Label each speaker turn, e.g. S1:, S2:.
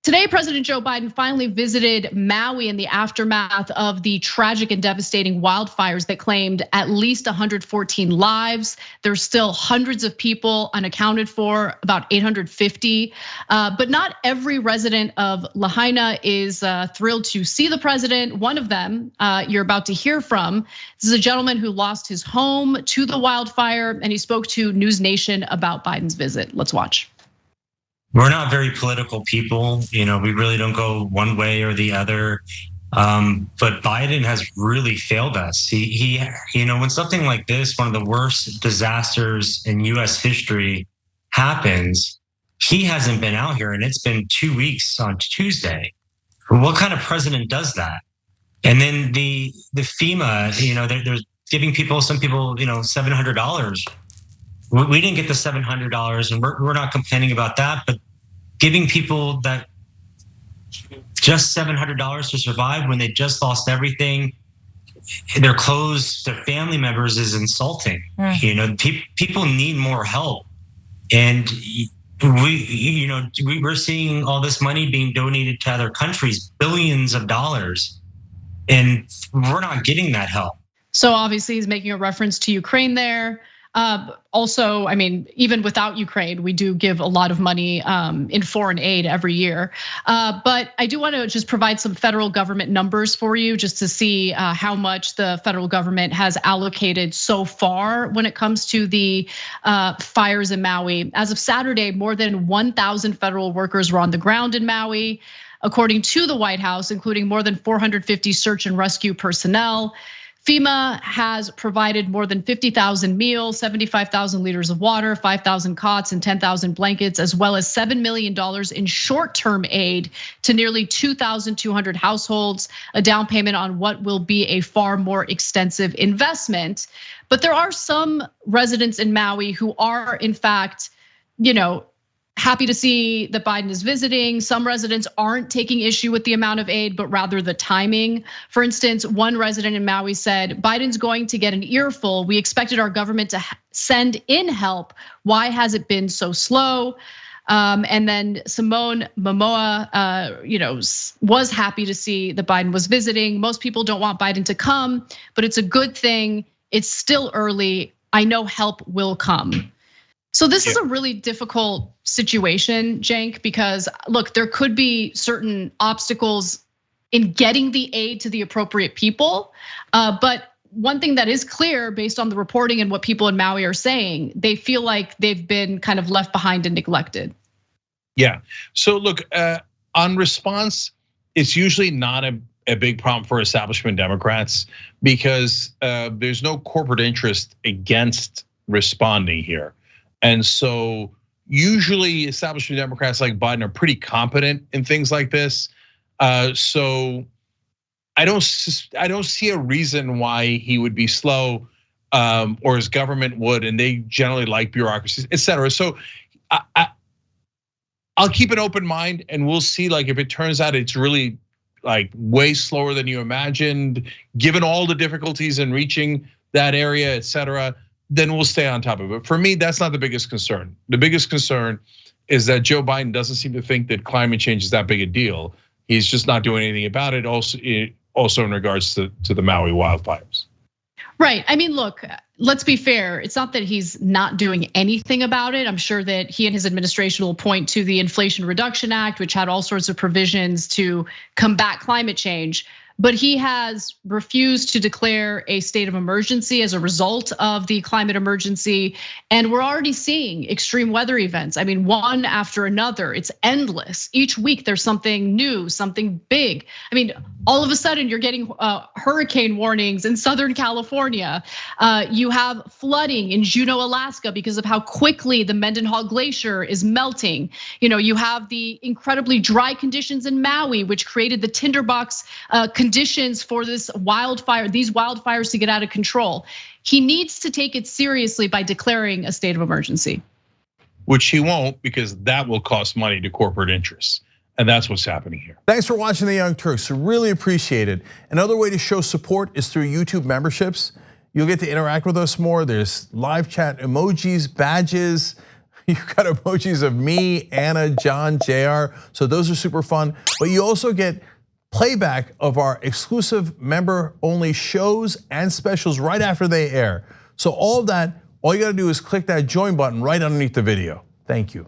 S1: Today, President Joe Biden finally visited Maui in the aftermath of the tragic and devastating wildfires that claimed at least 114 lives. There's still hundreds of people unaccounted for, about 850. But not every resident of Lahaina is thrilled to see the president. One of them you're about to hear from. This is a gentleman who lost his home to the wildfire, and he spoke to News Nation about Biden's visit. Let's watch.
S2: We're not very political people, we really don't go one way or the other. But Biden has really failed us. He, when something like this, one of the worst disasters in US history happens, he hasn't been out here, and it's been 2 weeks on Tuesday. What kind of president does that? And then the FEMA, they're giving some people, $700. We didn't get the $700, and we're not complaining about that, but giving people that just $700 to survive when they just lost everything, their clothes, their family members, is insulting. People need more help, and we're seeing all this money being donated to other countries, billions of dollars, and we're not getting that help.
S1: So obviously, he's making a reference to Ukraine there. Also, even without Ukraine, we do give a lot of money in foreign aid every year. But I do want to just provide some federal government numbers for you, just to see how much the federal government has allocated so far when it comes to the fires in Maui. As of Saturday, more than 1,000 federal workers were on the ground in Maui, according to the White House, including more than 450 search and rescue personnel. FEMA has provided more than 50,000 meals, 75,000 liters of water, 5,000 cots, and 10,000 blankets, as well as $7 million in short-term aid to nearly 2,200 households, a down payment on what will be a far more extensive investment. But there are some residents in Maui who are, in fact, happy to see that Biden is visiting. Some residents aren't taking issue with the amount of aid, but rather the timing. For instance, one resident in Maui said, "Biden's going to get an earful. We expected our government to send in help. Why has it been so slow?" And then Simone Momoa, was happy to see that Biden was visiting. Most people don't want Biden to come, but it's a good thing. It's still early. I know help will come. So this is a really difficult situation, Cenk, because look, there could be certain obstacles in getting the aid to the appropriate people. But one thing that is clear based on the reporting and what people in Maui are saying, they feel like they've been kind of left behind and neglected.
S3: Yeah, so look, on response, it's usually not a big problem for establishment Democrats because there's no corporate interest against responding here. And so usually establishment Democrats like Biden are pretty competent in things like this. So I don't see a reason why he would be slow or his government would, and they generally like bureaucracies, et cetera. So I'll keep an open mind and we'll see like if it turns out it's really like way slower than you imagined, given all the difficulties in reaching that area, et cetera, then we'll stay on top of it. For me, that's not the biggest concern. The biggest concern is that Joe Biden doesn't seem to think that climate change is that big a deal. He's just not doing anything about it. Also in regards to the Maui wildfires.
S1: Right, look, let's be fair. It's not that he's not doing anything about it. I'm sure that he and his administration will point to the Inflation Reduction Act, which had all sorts of provisions to combat climate change. But he has refused to declare a state of emergency as a result of the climate emergency. And we're already seeing extreme weather events. One after another, it's endless. Each week there's something new, something big. All of a sudden you're getting hurricane warnings in Southern California. You have flooding in Juneau, Alaska because of how quickly the Mendenhall Glacier is melting. You have the incredibly dry conditions in Maui, which created the tinderbox conditions for these wildfires to get out of control. He needs to take it seriously by declaring a state of emergency.
S3: Which he won't, because that will cost money to corporate interests. And that's what's happening here.
S4: Thanks for watching The Young Turks, really appreciate it. Another way to show support is through YouTube memberships. You'll get to interact with us more. There's live chat emojis, badges. You've got emojis of me, Anna, John, JR. So those are super fun. But you also get playback of our exclusive member-only shows and specials right after they air. So all of that, all you gotta do is click that join button right underneath the video. Thank you.